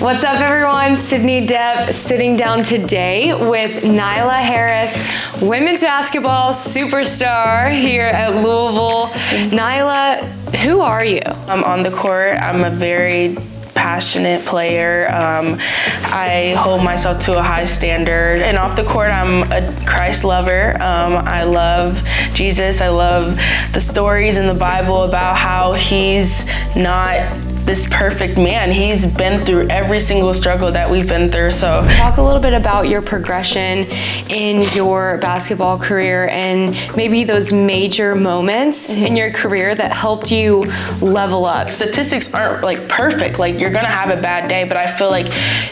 What's up, everyone? Sydney Depp sitting down today with Nyla Harris, women's basketball superstar here at Louisville. Nyla, who are you? On the court, I'm a very passionate player. I hold myself to a high standard, and off the court I'm a Christ lover. I love Jesus. I love the stories in the Bible about how he's not this perfect man. He's been through every single struggle that we've been through. So talk a little bit about your progression in your basketball career and maybe those major moments in your career that helped you level up. Statistics aren't like perfect. Like, you're gonna have a bad day, but I feel like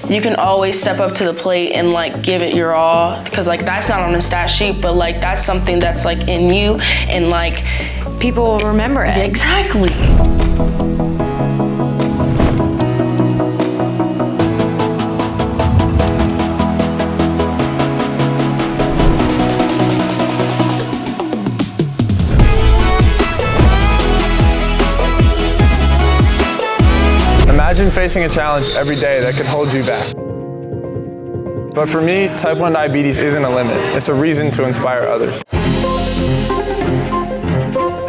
you can always step up to the plate and like give it your all, because like that's not on a stat sheet, but like that's something that's like in you, and like people will remember it. Exactly. Imagine facing a challenge every day that could hold you back. But for me, type 1 diabetes isn't a limit. It's a reason to inspire others.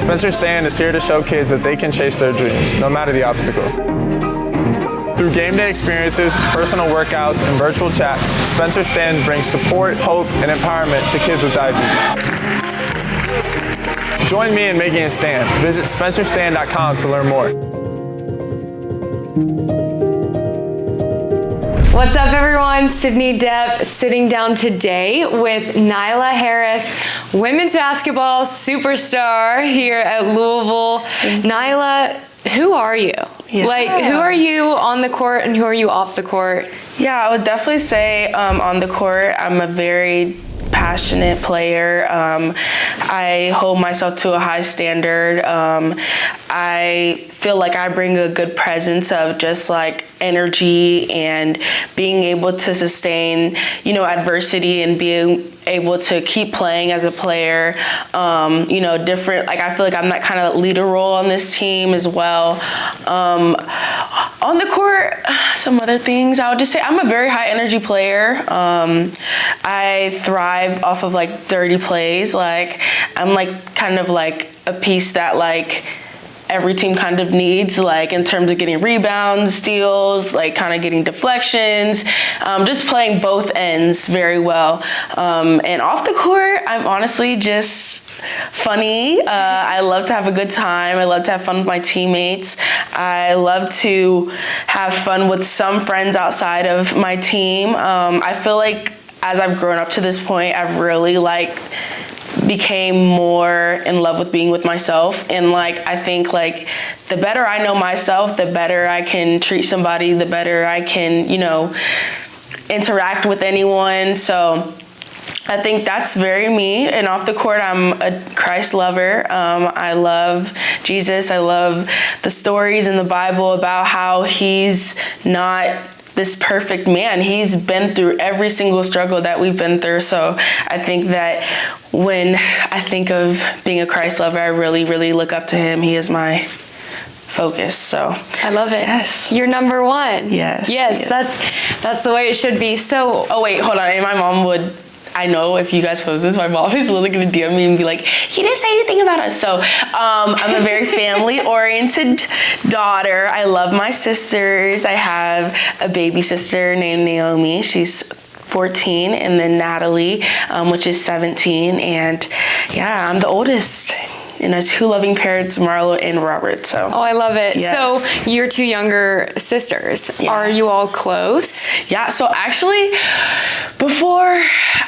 Spencer Stand is here to show kids that they can chase their dreams, no matter the obstacle. Through game day experiences, personal workouts, and virtual chats, Spencer Stand brings support, hope, and empowerment to kids with diabetes. Join me in making a stand. Visit spencerstand.com to learn more. What's up, everyone? Sydney Depp sitting down today with Nyla Harris, women's basketball superstar here at Louisville. Nyla, who are you? Yeah. Like, who are you on the court and who are you off the court? Yeah, I would definitely say on the court, I'm a very passionate player. I hold myself to a high standard. I feel like I bring a good presence of just like energy and being able to sustain, adversity and being able to keep playing as a player. Different, like I feel like I'm that kind of leader role on this team as well. On the court, some other things, I would just say I'm a very high energy player. I thrive off of like dirty plays. Like, I'm like kind of like a piece that like every team kind of needs, like in terms of getting rebounds, steals, like kind of getting deflections, just playing both ends very well. And off the court, I'm honestly just funny. I love to have a good time. I love to have fun with my teammates. I love to have fun with some friends outside of my team. I feel like as I've grown up to this point, I've really became more in love with being with myself, and I think the better I know myself, the better I can treat somebody, the better I can interact with anyone. So I think that's very me. And off the court, I'm a Christ lover. I love Jesus. I love the stories in the Bible about how he's not this perfect man. He's been through every single struggle that we've been through. So I think that when I think of being a Christ lover, I really, really look up to him. He is my focus. So I love it. Yes. You're number one. Yes. Yes. That's the way it should be. So, oh wait, hold on. And my mom would, I know if you guys post this, my mom is literally gonna DM me and be like, "He didn't say anything about us." So I'm a very family-oriented daughter. I love my sisters. I have a baby sister named Naomi. She's 14, and then Natalie, which is 17. And yeah, I'm the oldest. And our two loving parents, Marlo and Robert. So. Oh, I love it. Yes. So your two younger sisters, are you all close? Yeah. So actually, before,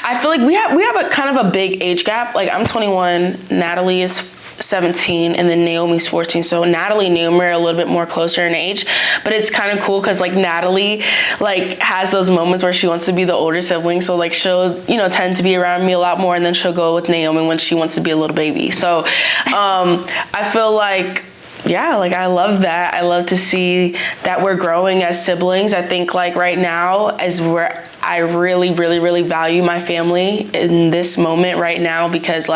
I feel like we have a kind of a big age gap. Like, I'm 21, Natalie is 17, and then Naomi's 14. So Natalie and Naomi are a little bit more closer in age, but it's kind of cool because Natalie has those moments where she wants to be the older sibling. So she'll tend to be around me a lot more, and then she'll go with Naomi when she wants to be a little baby. So I feel I love that. I love to see that we're growing as siblings. I think right now is where I really, really, really value my family in this moment right now, because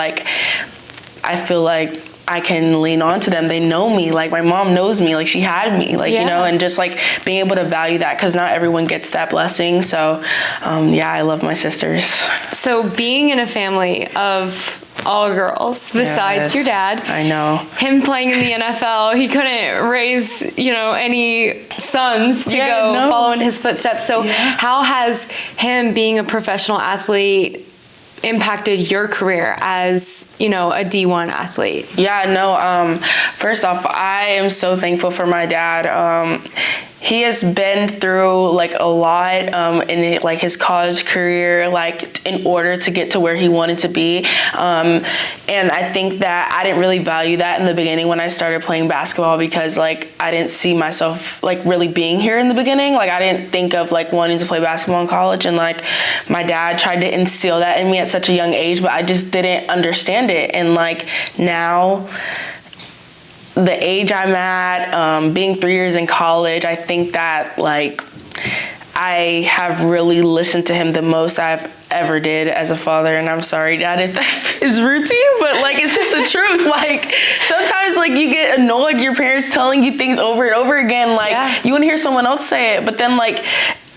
I feel like I can lean on to them. They know me. Like, my mom knows me. Like, she had me. Like, you know, and just, like, being able to value that, because not everyone gets that blessing. So, I love my sisters. So being in a family of all girls besides your dad. I know. Him playing in the NFL, he couldn't raise, any sons to follow in his footsteps. So how has him being a professional athlete impacted your career as, a D1 athlete? First off, I am so thankful for my dad. He has been through like a lot in like his college career, like in order to get to where he wanted to be. And I think that I didn't really value that in the beginning when I started playing basketball, because like I didn't see myself like really being here in the beginning. Like I didn't think of like wanting to play basketball in college, and like my dad tried to instill that in me at such a young age, but I just didn't understand it. And like now, the age I'm at, being 3 years in college, I think that like I have really listened to him the most I've ever did as a father. And I'm sorry, Dad, if that is rude to you, but like it's just the truth. Like sometimes like you get annoyed your parents telling you things over and over again. Like you want to hear someone else say it, but then like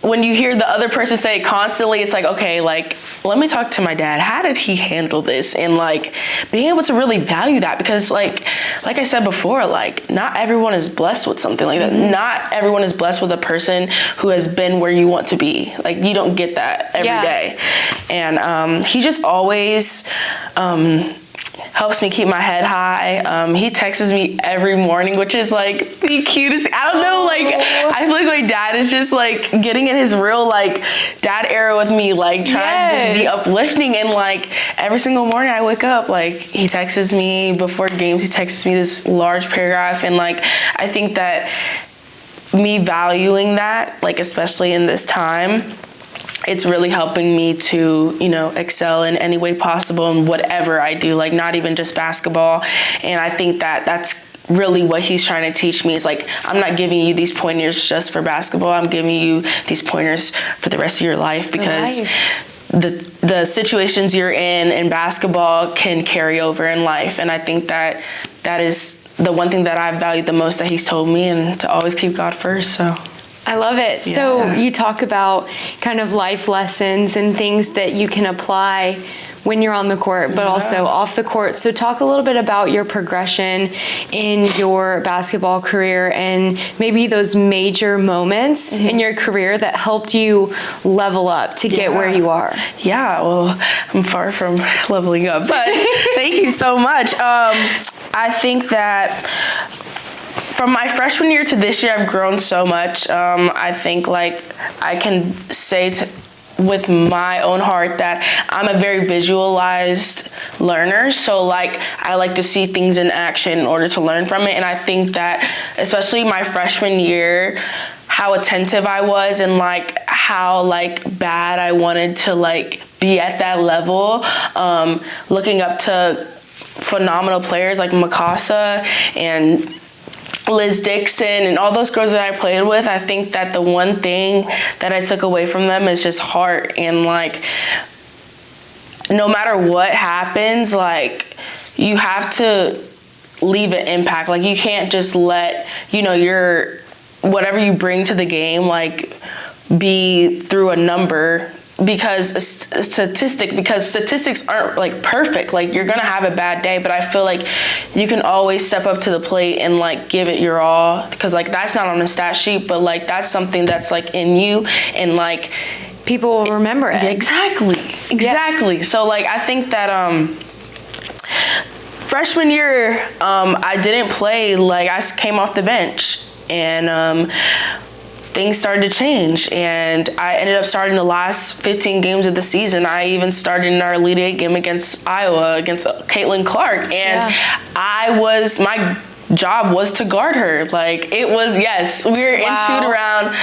when you hear the other person say it constantly, it's like, okay, like, let me talk to my dad. How did he handle this? And like being able to really value that, because like I said before, like not everyone is blessed with something like that. Not everyone is blessed with a person who has been where you want to be. Like you don't get that every day. And he just always helps me keep my head high. He texts me every morning, which is like the cutest. I don't know, like I feel like my dad is just like getting in his real like dad era with me, like trying to just be uplifting. And like every single morning I wake up, like he texts me before games. He texts me this large paragraph, and like I think that me valuing that, like especially in this time, it's really helping me to, excel in any way possible in whatever I do, like not even just basketball. And I think that that's really what he's trying to teach me. Is like, I'm not giving you these pointers just for basketball. I'm giving you these pointers for the rest of your life, because the situations you're in basketball can carry over in life. And I think that that is the one thing that I've valued the most that he's told me, and to always keep God first. So I love it. Yeah. So you talk about kind of life lessons and things that you can apply when you're on the court, but also off the court. So talk a little bit about your progression in your basketball career, and maybe those major moments in your career that helped you level up to get where you are. Yeah, well, I'm far from leveling up, but thank you so much. I think that from my freshman year to this year, I've grown so much. I think like I can say with my own heart that I'm a very visualized learner. So like I like to see things in action in order to learn from it. And I think that especially my freshman year, how attentive I was, and like how like bad I wanted to like be at that level, looking up to phenomenal players like Mikasa and Liz Dixon and all those girls that I played with. I think that the one thing that I took away from them is just heart. And like no matter what happens, like you have to leave an impact. Like you can't just let your whatever you bring to the game like be through a number, because statistics aren't like perfect. Like you're gonna have a bad day, but I feel like you can always step up to the plate and like give it your all, because like that's not on a stat sheet, but like that's something that's like in you, and like people will remember it. Exactly. Yes. So like I think that freshman year I didn't play. Like I came off the bench, and things started to change, and I ended up starting the last 15 games of the season. I even started in our Elite Eight game against Iowa, against Caitlin Clark, and my job was to guard her. Like it was, we were in shoot around,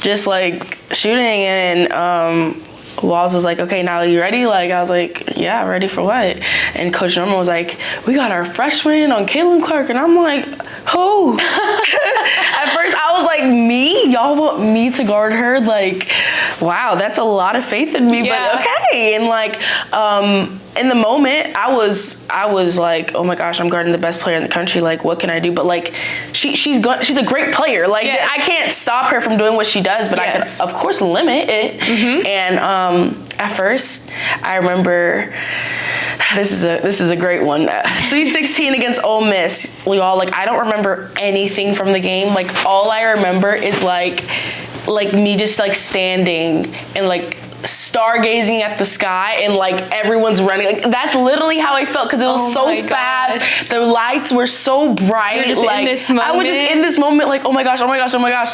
just like shooting, and Walls was like, okay, now you ready? Like I was like, yeah, ready for what? And Coach Norman was like, we got our freshman on Caitlin Clark, and I'm like, who? At first I was like, me? Y'all want me to guard her? Like, wow, that's a lot of faith in me, Yeah. but okay. And like, in the moment, I was like, oh my gosh, I'm guarding the best player in the country. Like, what can I do? But like, she's a great player. Like, yes. I can't stop her from doing what she does, but yes. I can, of course, limit it. Mm-hmm. And at first, I remember. This is a great one. Sweet 16 against Ole Miss. Y'all, like, I don't remember anything from the game. Like, all I remember is like me just like standing and like stargazing at the sky, and like everyone's running. Like, that's literally how I felt, because it was so fast. Gosh. The lights were so bright. You're just like, in this moment. I was just in this moment, like, oh my gosh.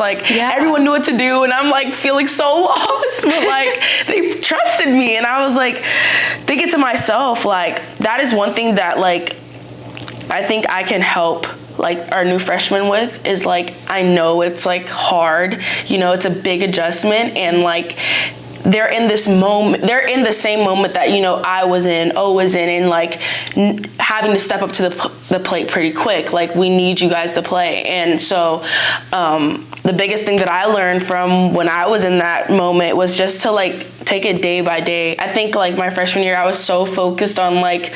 Like, yeah. everyone knew what to do, and I'm like feeling so lost. But like, they trusted me, and I was like thinking to myself, like, that is one thing that like I think I can help like our new freshmen with, is like, I know it's like hard, you know, it's a big adjustment, and like they're in this moment, they're in the same moment that, you know, I was in, and like having to step up to the plate pretty quick. Like, we need you guys to play. And so the biggest thing that I learned from when I was in that moment was just to like take it day by day. I think like my freshman year, I was so focused on like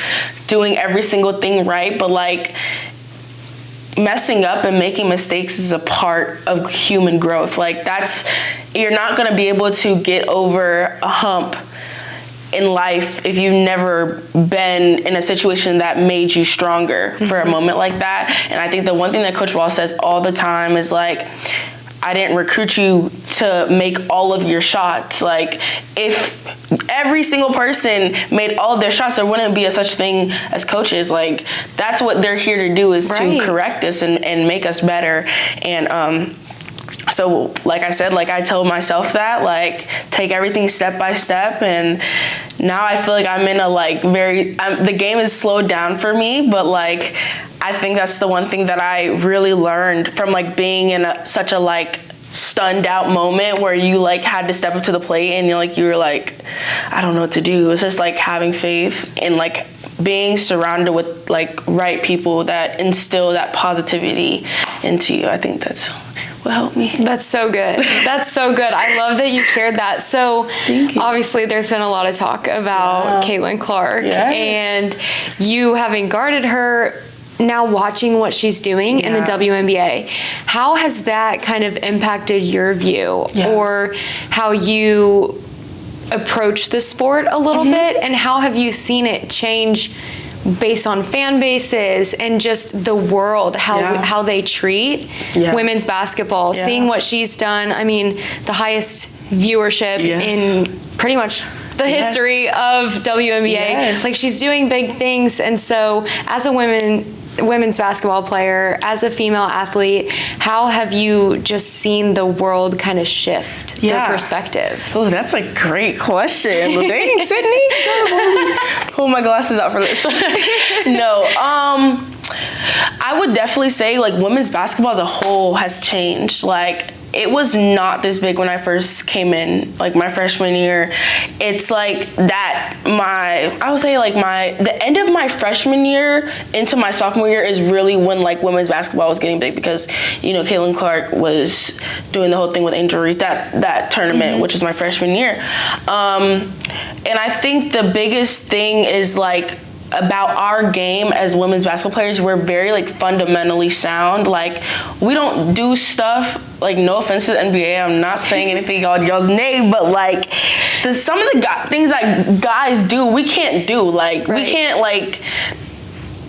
doing every single thing right, but like messing up and making mistakes is a part of human growth. Like, you're not going to be able to get over a hump in life if you've never been in a situation that made you stronger for a moment like that. And I think the one thing that Coach Wall says all the time is like, I didn't recruit you to make all of your shots. Like, if every single person made all of their shots, there wouldn't be a such thing as coaches. Like, that's what they're here to do, is right. to correct us and make us better. And so, like I said, like, I told myself that, like, take everything step by step. And now I feel like I'm in a like the game is slowed down for me, but like, I think that's the one thing that I really learned from like being in such a like stunned out moment where you like had to step up to the plate, and you were like, I don't know what to do. It's just like having faith and like being surrounded with like right people that instill that positivity into you. I think that's what helped me. That's so good. That's so good. I love that you shared that. So obviously there's been a lot of talk about Caitlin Clark, and you having guarded her, now watching what she's doing in the WNBA. How has that kind of impacted your view or how you approach the sport a little bit, and how have you seen it change based on fan bases and just the world, how they treat women's basketball, seeing what she's done? I mean, the highest viewership in pretty much the history of WNBA. Like, she's doing big things. And so as a women's basketball player, as a female athlete, how have you just seen the world kind of shift their perspective? Oh, that's a great question. Well, dang, Sydney. Pull my glasses out for this. No, I would definitely say like women's basketball as a whole has changed. Like, it was not this big when I first came in, like my freshman year. It's like that I would say like the end of my freshman year into my sophomore year is really when like women's basketball was getting big, because, you know, Caitlin Clark was doing the whole thing with Angel Reese, that tournament, which is my freshman year. And I think the biggest thing is like, about our game as women's basketball players, we're very like fundamentally sound. Like, we don't do stuff, like, no offense to the NBA, I'm not saying anything on y'all's name, but like some of the things that guys do, we can't do. Like, we can't, like,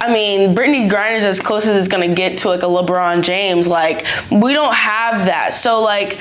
I mean, Brittany Griner's as close as it's gonna get to like a LeBron James. Like, we don't have that. So like,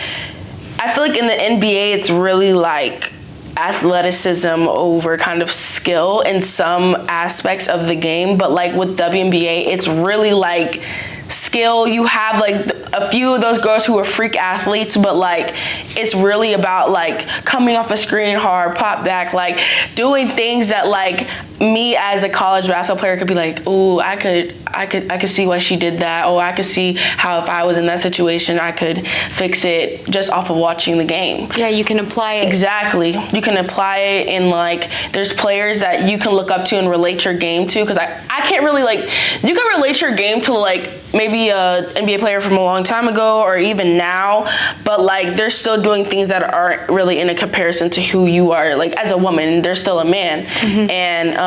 I feel like in the NBA, it's really like athleticism over kind of skill in some aspects of the game, but like with WNBA, it's really like skill. You have like a few of those girls who are freak athletes, but like it's really about like coming off a screen hard, pop back, like doing things that like me as a college basketball player could be like, ooh, I could see why she did that. Oh, I could see how if I was in that situation, I could fix it just off of watching the game. Yeah, you can apply it. Exactly. You can apply it in, like, there's players that you can look up to and relate your game to, because I can't really, like, you can relate your game to, like, maybe a NBA player from a long time ago or even now, but, like, they're still doing things that aren't really in a comparison to who you are. Like, as a woman, they're still a man. And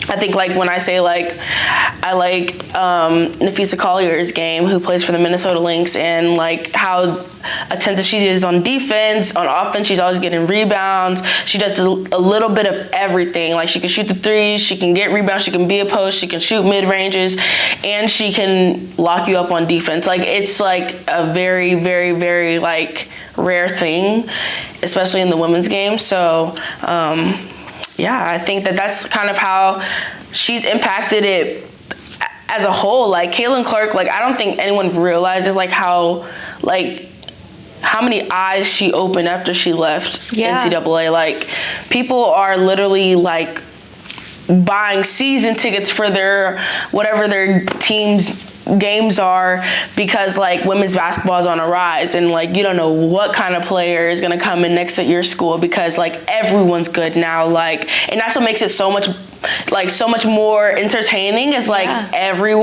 I think, like, when I say, like, I like Nafisa Collier's game, who plays for the Minnesota Lynx, and, like, how attentive she is on defense. On offense, she's always getting rebounds. She does a little bit of everything. Like, she can shoot the threes, she can get rebounds, she can be a post, she can shoot mid-ranges, and she can lock you up on defense. Like, it's, like, a very, very, very, like, rare thing, especially in the women's game. So, yeah, I think that's kind of how she's impacted it as a whole. Like, Caitlin Clark, like, I don't think anyone realizes, like, how many eyes she opened after she left NCAA. Like, people are literally, like, buying season tickets for whatever their team's games are, because, like, women's basketball is on a rise, and, like, you don't know what kind of player is going to come in next at your school, because, like, everyone's good now. Like, and that's what makes it so much more entertaining, is, like, every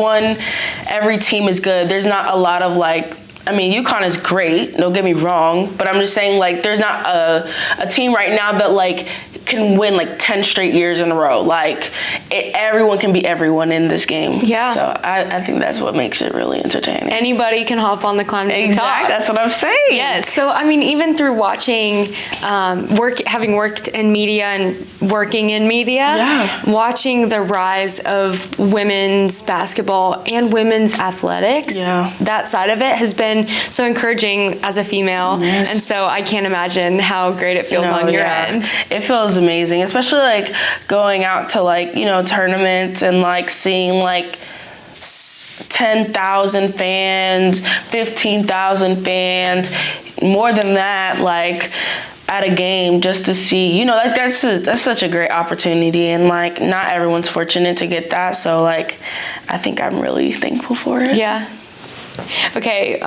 team is good. There's not a lot of, like, I mean, UConn is great, don't get me wrong, but I'm just saying, like, there's not a team right now that, like, can win, like, 10 straight years in a row. Like, everyone can be everyone in this game. Yeah. So I think that's what makes it really entertaining. Anybody can hop on the climb to the top. Exactly, that's what I'm saying. Yes. So, I mean, even through watching, having worked in media and working in media, watching the rise of women's basketball and women's athletics, that side of it has been so encouraging as a female. Yes. And so I can't imagine how great it feels on your end. It feels amazing, especially, like, going out to, like, you know, tournaments and, like, seeing, like, 10,000 fans, 15,000 fans, more than that, like, at a game, just to see, you know, like, that's such a great opportunity, and, like, not everyone's fortunate to get that. So, like, I think I'm really thankful for it. Yeah. Okay,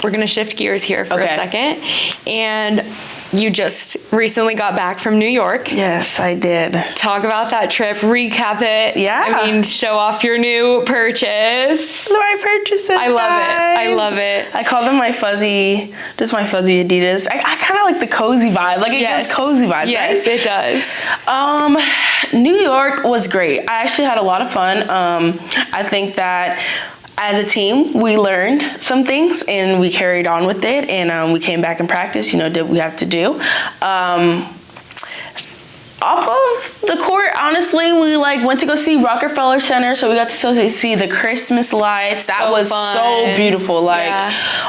we're gonna shift gears here for a second. And you just recently got back from New York. Yes, I did. Talk about that trip, recap it. Yeah. I mean, show off your new purchase. My purchases. I love it. I love it. I call them my fuzzy Adidas. I kind of like the cozy vibe. Like, it gives cozy vibes, yes, right? it does. New York was great. I actually had a lot of fun. I think that as a team, we learned some things and we carried on with it, and we came back and practiced, you know, did what we have to do. Off of the court, honestly, we, like, went to go see Rockefeller Center, so we got to see the Christmas lights. That was so beautiful. Like,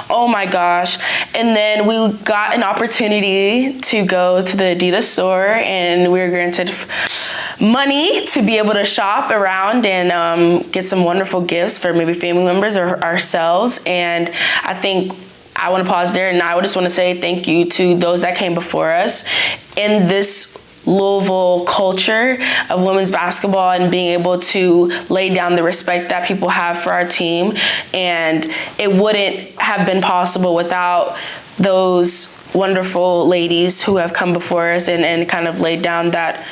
oh my gosh. And then we got an opportunity to go to the Adidas store, and we were granted money to be able to shop around and get some wonderful gifts for maybe family members or ourselves. And I think I want to pause there, and I just want to say thank you to those that came before us in this Louisville culture of women's basketball, and being able to lay down the respect that people have for our team. And it wouldn't have been possible without those wonderful ladies who have come before us and kind of laid down that,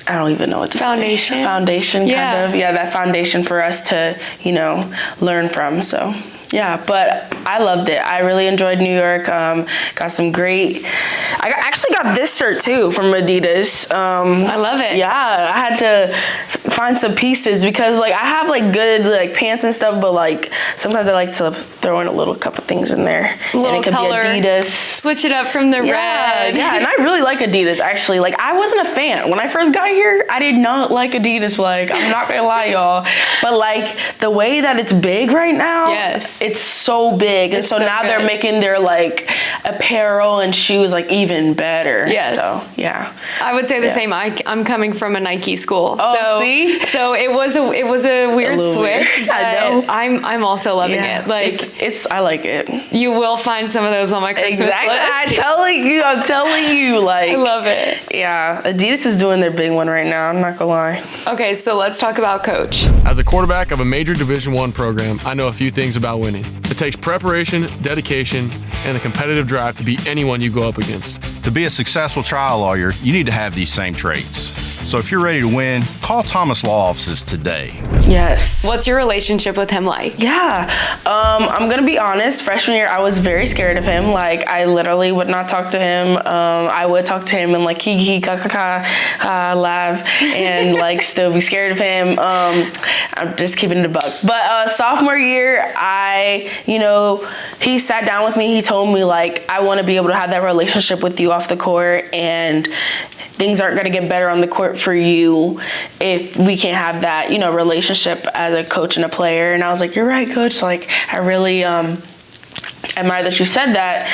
I don't even know what to say. Foundation, kind of. Yeah, that foundation for us to, you know, learn from. So, yeah, but I loved it. I really enjoyed New York. Got some great, I actually got this shirt too from Adidas. I love it. Yeah, I had to find some pieces because, like, I have, like, good, like, pants and stuff, but, like, sometimes I like to throw in a little couple things in there. And it could color. Be Adidas. Switch it up from the red. Yeah, and I really like Adidas, actually. Like, I wasn't a fan. When I first got here, I did not like Adidas. Like, I'm not gonna lie, y'all. But, like, the way that it's big right now, it's so big. And so now good. They're making their, like, apparel and shoes, like, even better. Yes. So, yeah. I would say the same. I'm coming from a Nike school. Oh, so see? See? So it was a weird little switch. weird. But I know. I'm also loving it. Like it's I like it. you will find some of those on my Christmas Exactly. list. I'm telling you, like I love it. Yeah, Adidas is doing their big one right now. I'm not gonna lie. Okay, so let's talk about coach. As a quarterback of a major Division I program, I know a few things about winning. It takes preparation, dedication, and a competitive drive to beat anyone you go up against. To be a successful trial lawyer, you need to have these same traits. So if you're ready to win, call Thomas Law Offices today. Yes. What's your relationship with him like? Yeah, I'm gonna be honest. Freshman year, I was very scared of him. Like, I literally would not talk to him. I would talk to him and like hee ka ka ka, laugh, and like still be scared of him. I'm just keeping it a buck. But sophomore year, he sat down with me. He told me like, I want to be able to have that relationship with you off the court, and things aren't going to get better on the court for you if we can't have that, relationship as a coach and a player. And I was like, you're right, coach. Like, I really admire that you said that,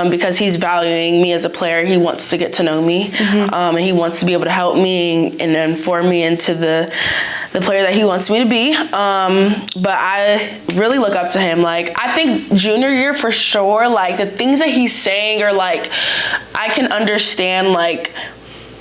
because he's valuing me as a player. He wants to get to know me, and he wants to be able to help me and inform me into the player that he wants me to be. But I really look up to him. Like, I think junior year for sure, like the things that he's saying are like, I can understand like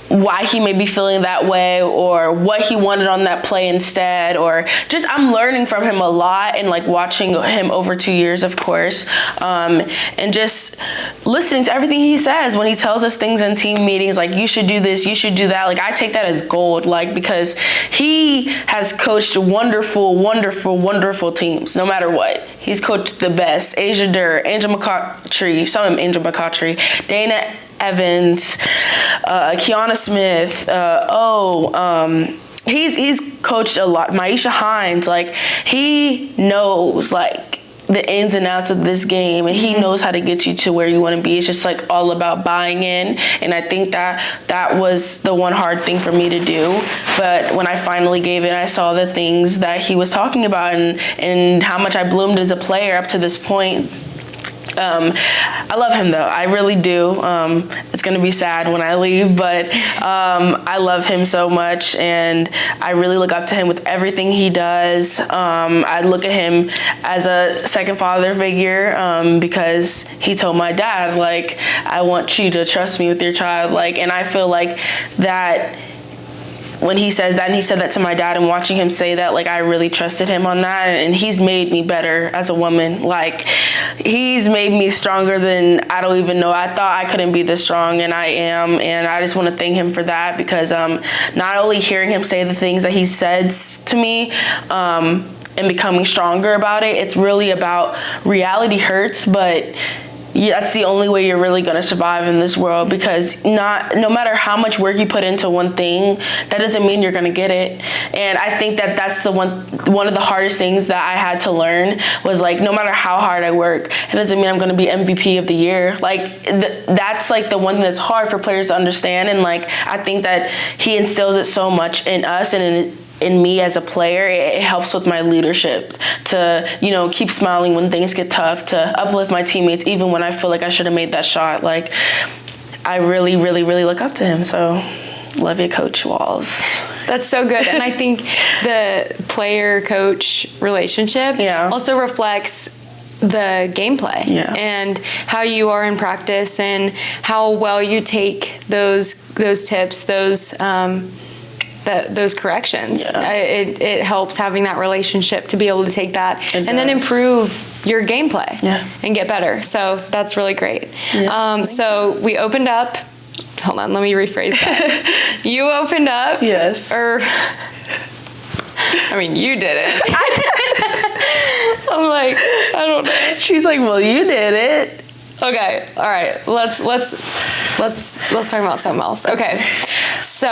why he may be feeling that way, or what he wanted on that play instead, or just I'm learning from him a lot, and like watching him over 2 years, of course, and just listening to everything he says when he tells us things in team meetings, like you should do this, you should do that. Like, I take that as gold, like, because he has coached wonderful, wonderful, wonderful teams, no matter what. He's coached the best. Asia Durr, Angel McCautry, Dana Evans, Kiana Smith, he's coached a lot. Maisha Hines, like, he knows like the ins and outs of this game, and he knows how to get you to where you want to be. It's just like all about buying in, and I think that was the one hard thing for me to do. But when I finally gave it, I saw the things that he was talking about, and how much I bloomed as a player up to this point. I love him though. I really do. It's going to be sad when I leave, but I love him so much, and I really look up to him with everything he does. I look at him as a second father figure, because he told my dad, like, I want you to trust me with your child. Like, and I feel like that when he says that, and he said that to my dad, and watching him say that, like, I really trusted him on that, and he's made me better as a woman. Like, he's made me stronger than I don't even know. I thought I couldn't be this strong, and I am, and I just want to thank him for that, because not only hearing him say the things that he says to me, and becoming stronger about it, it's really about reality hurts, but yeah, that's the only way you're really going to survive in this world, because no matter how much work you put into one thing, that doesn't mean you're going to get it. And I think that that's the one of the hardest things that I had to learn, was like, no matter how hard I work, it doesn't mean I'm going to be MVP of the year. Like, that's like the one thing that's hard for players to understand. And like, I think that he instills it so much in us and in me as a player. It helps with my leadership to, keep smiling when things get tough, to uplift my teammates even when I feel like I should have made that shot. Like, I really, really, really look up to him. So, love you, Coach Walls. That's so good. And I think the player-coach relationship also reflects the gameplay and how you are in practice, and how well you take those tips, those corrections. It helps having that relationship to be able to take that and then improve your gameplay and get better. So that's really great. So we opened up. Hold on, let me rephrase that. You opened up. Yes. You did it. I'm like, I don't know. She's like, well, you did it. Okay, all right. Let's talk about something else. Okay, so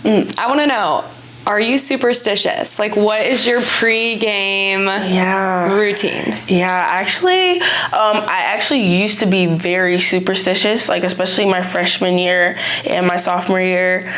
I want to know, are you superstitious? Like, what is your pre-game routine? I actually used to be very superstitious, like especially my freshman year and my sophomore year.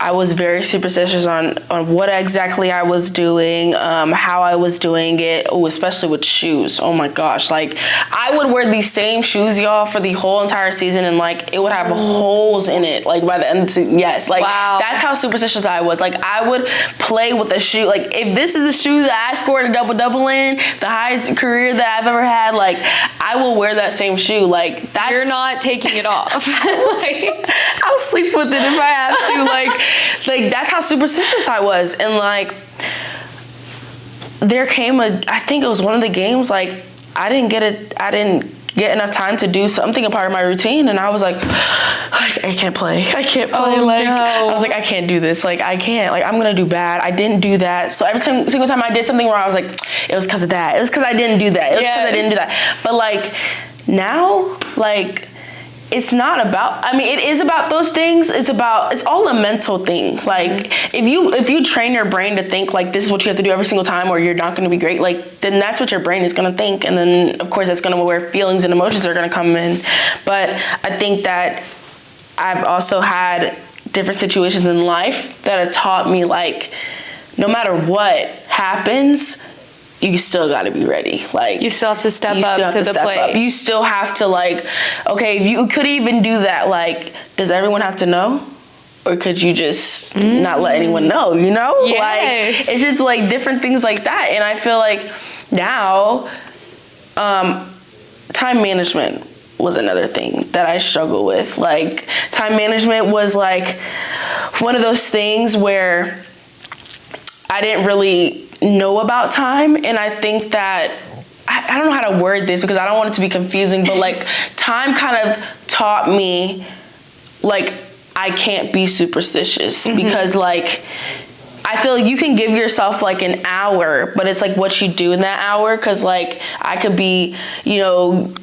I was very superstitious on what exactly I was doing, how I was doing it. Oh, especially with shoes. Oh my gosh. Like, I would wear these same shoes, y'all, for the whole entire season, and like it would have holes in it. Like by the end of the yes. Like wow. That's how superstitious I was. Like I would play with a shoe. Like if this is the shoe that I scored a double in, the highest career that I've ever had, like I will wear that same shoe. Like that's you're not taking it off. Like, I'll sleep with it if I have to. Like that's how superstitious I was. And like there came I think it was one of the games, like I didn't get enough time to do something a part of my routine, and I was like I can't play. Oh, like no. I was like, I can't do this. Like I can't. Like I'm gonna do bad. I didn't do that. So every single time I did something where I was like, it was because of that. It was because I didn't do that. It was because I didn't do that. But like now, like it's not about, I mean, it is about those things. It's all a mental thing. Like if you train your brain to think like this is what you have to do every single time or you're not going to be great, like then that's what your brain is going to think. And then of course that's going to where feelings and emotions are going to come in. But I think that I've also had different situations in life that have taught me like no matter what happens, you still got to be ready. Like you still have to step up to the plate. You still have to like, okay, if you could even do that, like, does everyone have to know? Or could you just not let anyone know, you know? Yes. Like, it's just like different things like that. And I feel like now, time management was another thing that I struggle with. Like time management was like one of those things where I didn't really know about time, and I think that I don't know how to word this because I don't want it to be confusing, but like time kind of taught me like I can't be superstitious because like I feel like you can give yourself like an hour, but it's like what you do in that hour, because like I could be, you know,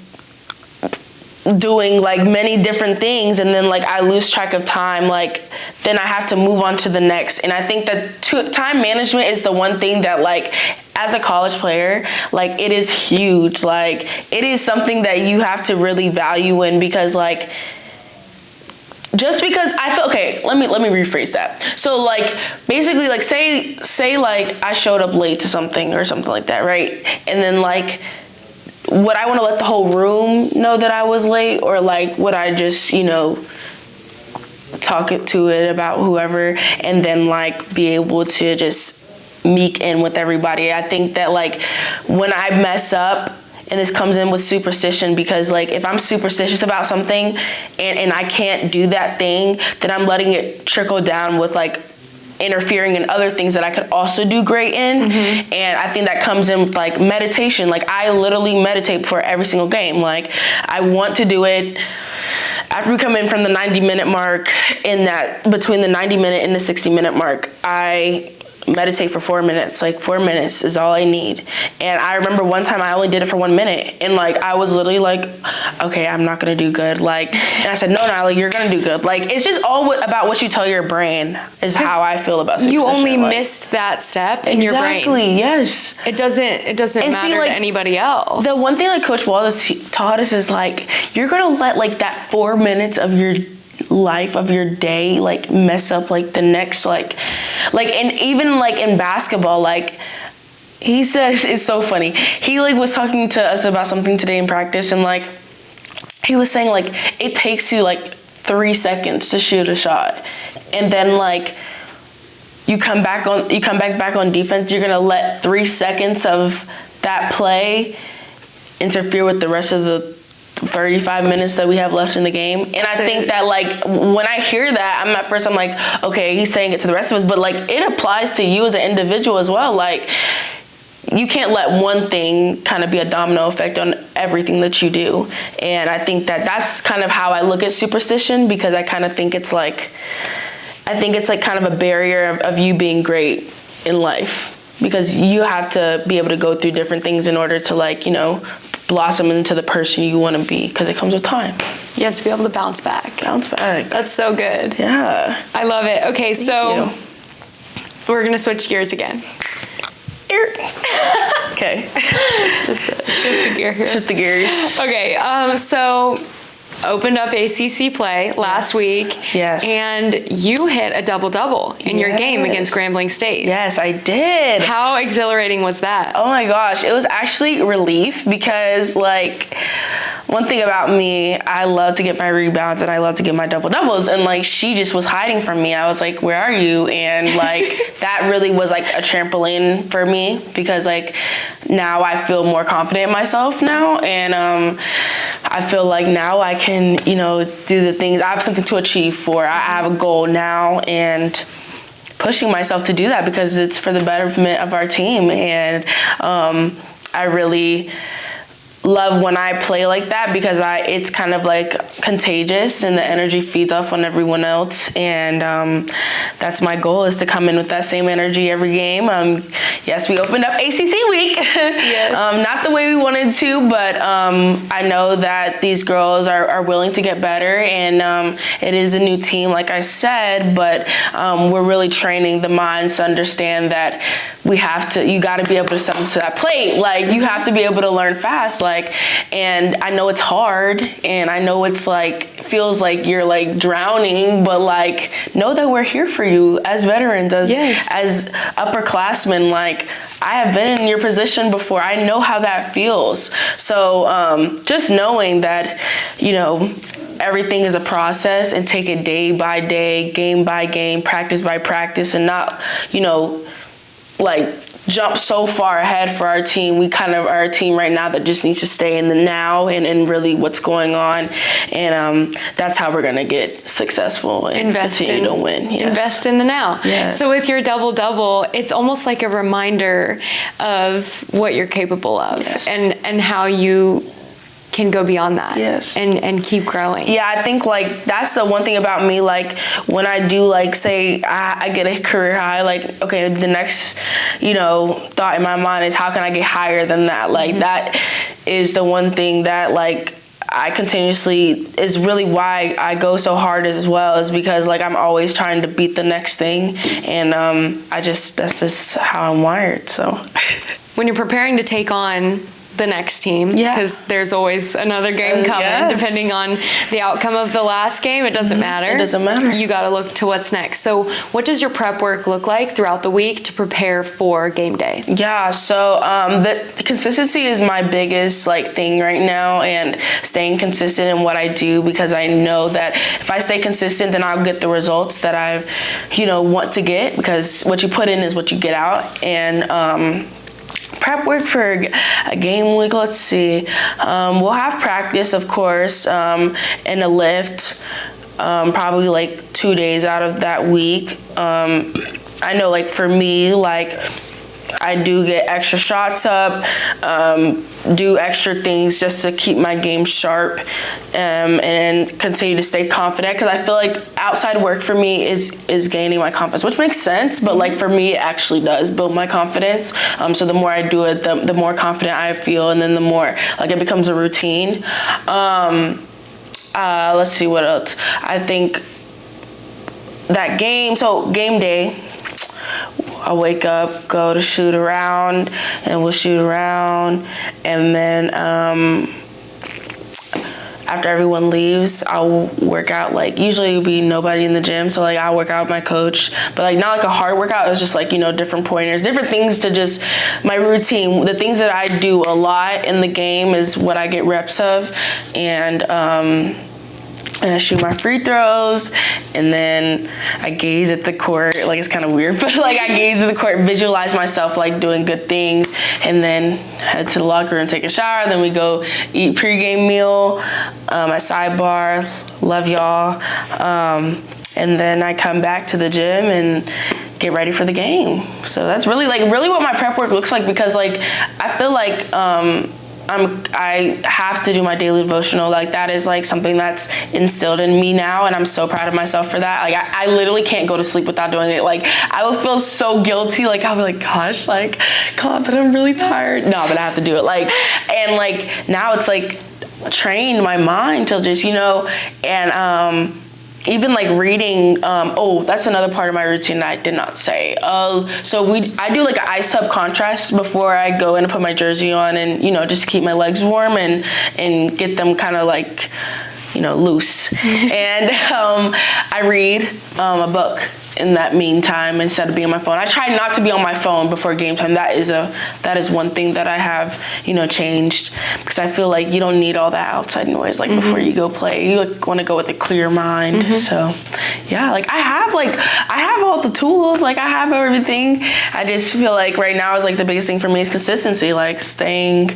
doing like many different things and then like I lose track of time, like then I have to move on to the next. And I think that time management is the one thing that like as a college player, like it is huge. Like it is something that you have to really value in, because like just because I feel, okay, let me rephrase that. So like basically like say like I showed up late to something or something like that, right? And then like would I want to let the whole room know that I was late, or like would I just, you know, talk to it about whoever and then like be able to just meek in with everybody? I think that like when I mess up, and this comes in with superstition, because like if I'm superstitious about something and I can't do that thing, then I'm letting it trickle down with like interfering in other things that I could also do great in. And I think that comes in with like meditation. Like I literally meditate before every single game. Like I want to do it after we come in from the 90-minute mark, in that between the 90-minute and the 60-minute mark, I meditate for 4 minutes. Like 4 minutes is all I need. And I remember one time I only did it for 1 minute, and like I was literally like, okay, I'm not gonna do good. Like, and I said, no, Nyla, you're gonna do good. Like it's just all about what you tell your brain is how I feel about superstition. You only like, missed that step in your brain. Exactly, yes. It doesn't matter like, to anybody else. The one thing that Coach Wallace taught us is like, you're gonna let like that 4 minutes of your life, of your day, like mess up like the next like and even like in basketball, like he says, it's so funny, he like was talking to us about something today in practice, and like he was saying like it takes you like 3 seconds to shoot a shot, and then like you come back on defense, you're gonna let 3 seconds of that play interfere with the rest of the 35 minutes that we have left in the game. And I think that like when I hear that, I'm like, okay, he's saying it to the rest of us, but like it applies to you as an individual as well. Like you can't let one thing kind of be a domino effect on everything that you do. And I think that that's kind of how I look at superstition, because I kind of think it's like kind of a barrier of you being great in life, because you have to be able to go through different things in order to like, you know, blossom into the person you want to be, because it comes with time. You have to be able to bounce back. That's so good. Yeah. I love it. Okay, so we're going to switch gears again. Okay. Just shift the gear here. Shift the gears. Okay, so opened up ACC play last week. Yes. And you hit a double-double in your game against Grambling State. Yes, I did. How exhilarating was that? Oh my gosh, it was actually relief because like one thing about me, I love to get my rebounds and I love to get my double-doubles, and like she just was hiding from me. I was like, where are you? And like that really was like a trampoline for me because like now I feel more confident in myself now, and I feel like now I can, you know, do the things. I have something to achieve for. I have a goal now, and pushing myself to do that because it's for the betterment of our team. And I really love when I play like that because it's kind of like contagious and the energy feeds off on everyone else, and that's my goal, is to come in with that same energy every game. Yes, we opened up ACC week. Yes. Not the way we wanted to, but I know that these girls are willing to get better, and it is a new team, like I said, but we're really training the minds to understand that you got to be able to step up to that plate. Like, you have to be able to learn fast. And I know it's hard, and I know it's like, feels like you're like drowning, but like, know that we're here for you as veterans, as upperclassmen. Like, I have been in your position before. I know how that feels. So just knowing that, you know, everything is a process, and take it day by day, game by game, practice by practice, and not, you know, like jump so far ahead for our team. We kind of are a team right now that just needs to stay in the now and really what's going on. And that's how we're going to get successful and continue to win. Yes. Invest in the now. Yes. So with your double-double, it's almost like a reminder of what you're capable of, and how you can go beyond that. Yes. And keep growing. Yeah, I think like that's the one thing about me. Like, when I do, like, say I get a career high, like, okay, the next, you know, thought in my mind is, how can I get higher than that? Like, that is the one thing that, like, I continuously, is really why I go so hard as well, is because like I'm always trying to beat the next thing, and that's just how I'm wired. So when you're preparing to take on the next team, because there's always another game coming, depending on the outcome of the last game, it doesn't matter. It doesn't matter. You got to look to what's next. So what does your prep work look like throughout the week to prepare for game day? Yeah, so the consistency is my biggest like thing right now, and staying consistent in what I do, because I know that if I stay consistent, then I'll get the results that I, you know, want to get, because what you put in is what you get out. And prep work for a game week, let's see. We'll have practice, of course, and a lift, probably like 2 days out of that week. I know, like, for me, like, I do get extra shots up, do extra things just to keep my game sharp, and continue to stay confident, because I feel like outside work for me is gaining my confidence, which makes sense, but like for me it actually does build my confidence. So the more I do it, the more confident I feel, and then the more like it becomes a routine. Let's see what else. I think that game day, I'll wake up, go to shoot around, and we'll shoot around. And then after everyone leaves, I'll work out. Like, usually it'll be nobody in the gym, so like I'll work out with my coach. But like not like a hard workout, it was just like, you know, different pointers, different things to just, my routine, the things that I do a lot in the game is what I get reps of. And I shoot my free throws, and then I gaze at the court. Like, it's kind of weird, but like I gaze at the court, visualize myself like doing good things, and then head to the locker room, take a shower. Then we go eat pregame meal at Sidebar. Love y'all. And then I come back to the gym and get ready for the game. So that's really what my prep work looks like, because like I feel like I have to do my daily devotional. Like, that is like something that's instilled in me now, and I'm so proud of myself for that. Like, I literally can't go to sleep without doing it. Like, I will feel so guilty. Like, I'll be like, gosh, like, God, but I'm really tired. No, but I have to do it. Like, and like now it's like trained my mind to just, you know, and even like reading, that's another part of my routine that I did not say. So I do like an ice tub contrast before I go in and put my jersey on, and, you know, just to keep my legs warm and get them kind of like loose. And I read a book in that meantime instead of being on my phone. I try not to be on my phone before game time. That is one thing that I have, changed, because I feel like you don't need all that outside noise before you go play. You want to go with a clear mind. So yeah, I have all the tools, I have everything. I just feel like right now is the biggest thing for me is consistency, staying,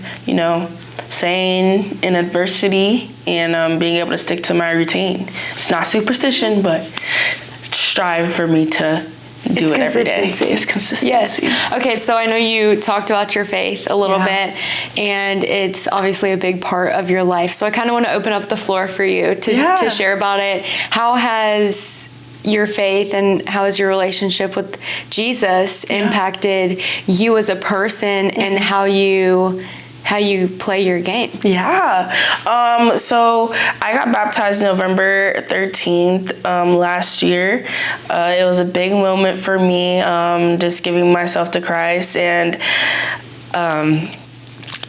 sane in adversity and being able to stick to my routine. It's not superstition, but strive for me to do it every day. It's consistency. Yes. Okay, so I know you talked about your faith a little bit, and it's obviously a big part of your life. So I kind of want to open up the floor for you to share about it. How has your faith and how has your relationship with Jesus impacted you as a person and how you play your game? So I got baptized November 13th last year. It was a big moment for me, just giving myself to Christ. And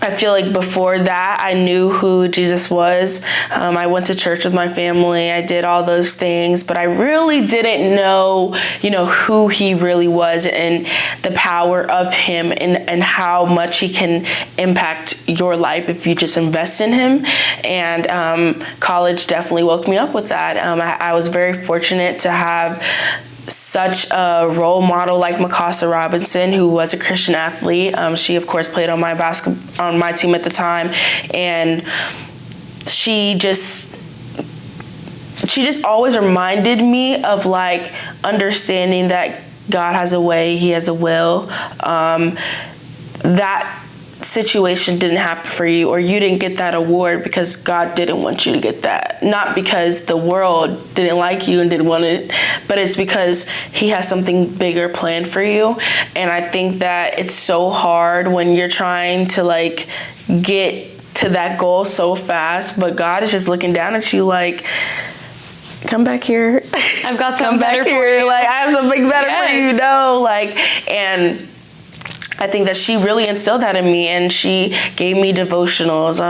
I feel like before that, I knew who Jesus was. I went to church with my family. I did all those things, but I really didn't know, who he really was and the power of him and how much he can impact your life if you just invest in him. And college definitely woke me up with that. I was very fortunate to have such a role model like Mikasa Robinson, who was a Christian athlete. She of course played on my team at the time, and she just always reminded me of understanding that God has a way, he has a will. That situation didn't happen for you, or you didn't get that award because God didn't want you to get that. Not because the world didn't like you and didn't want it, but it's because he has something bigger planned for you. And I think that it's so hard when you're trying to get to that goal so fast, but God is just looking down at you come back here. I've got something better for you. I have something better for you, and I think that she really instilled that in me, and she gave me devotionals.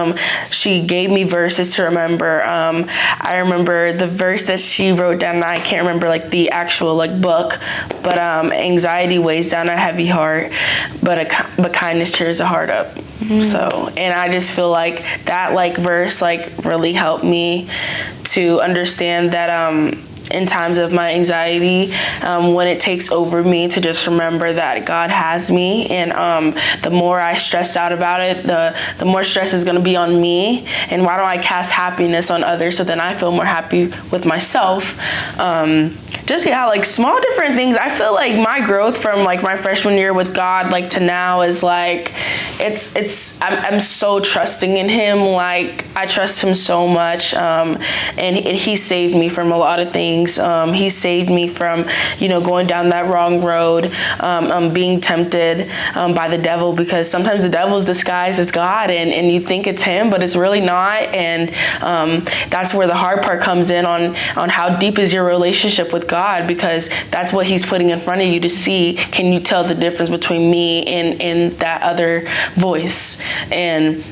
She gave me verses to remember. I remember the verse that she wrote down, and I can't remember the actual book, but anxiety weighs down a heavy heart, but kindness cheers a heart up. So, and I just feel like that verse really helped me to understand that in times of my anxiety, when it takes over me, to just remember that God has me. And the more I stress out about it, the more stress is going to be on me. And why don't I cast happiness on others so then I feel more happy with myself? Small different things. I feel like my growth from my freshman year with God to now is I'm so trusting in him. I trust him so much, and he saved me from a lot of things. He saved me from going down that wrong road, being tempted by the devil, because sometimes the devil is disguised as God, and you think it's him, but it's really not. And that's where the hard part comes in on how deep is your relationship with God, because that's what he's putting in front of you to see. Can you tell the difference between me and that other voice? And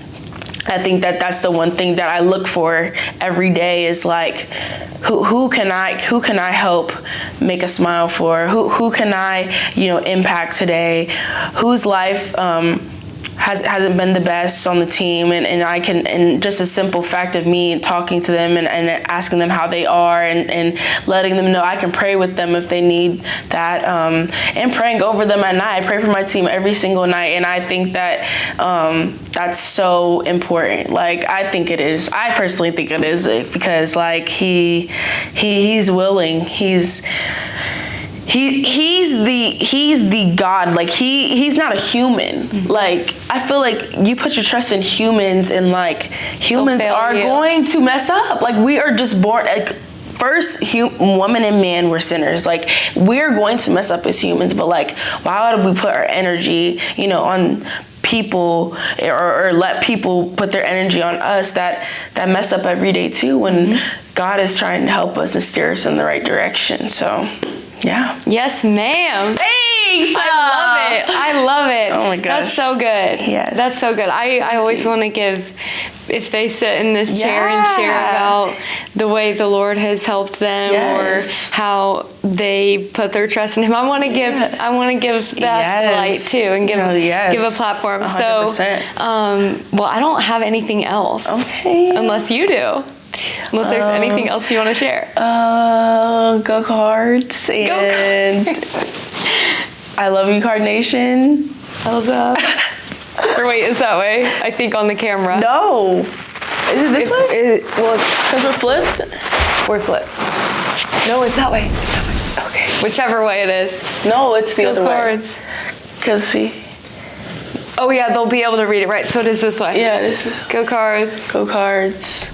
I think that that's the one thing that I look for every day is who can I help make a smile for? Who can I impact today? Whose life hasn't been the best on the team, and I can, and just a simple fact of me talking to them and asking them how they are, and letting them know I can pray with them if they need that, and praying over them at night. I pray for my team every single night, and I think that that's so important. I think it is. I personally think it is, because he's willing. He's the God. He's not a human. I feel like you put your trust in humans, and humans are going to mess up. We are just born first woman and man were sinners. We're going to mess up as humans, but why would we put our energy on people or let people put their energy on us that mess up every day too, when God is trying to help us and steer us in the right direction? So yeah. Yes, ma'am. Hey, weeks. I love it. Oh my gosh. That's so good. Yes. That's so good. I always want to give, if they sit in this chair and share about the way the Lord has helped them or how they put their trust in Him. I want to give that light too and give a platform. 100%. So, well, I don't have anything else. Okay. Unless you do. Unless there's anything else you want to share. Go Cards and I love you, Card Nation. How's that? Or wait, is that way? I think on the camera. No. Is it this way? Well, it's because we're flipped. We're flipped. No, it's that way. Okay. Whichever way it is. No, it's the other Cards. way. Because see. Oh yeah, they'll be able to read it, right? So it is this way. Yeah, this is. Go Cards. Go Cards.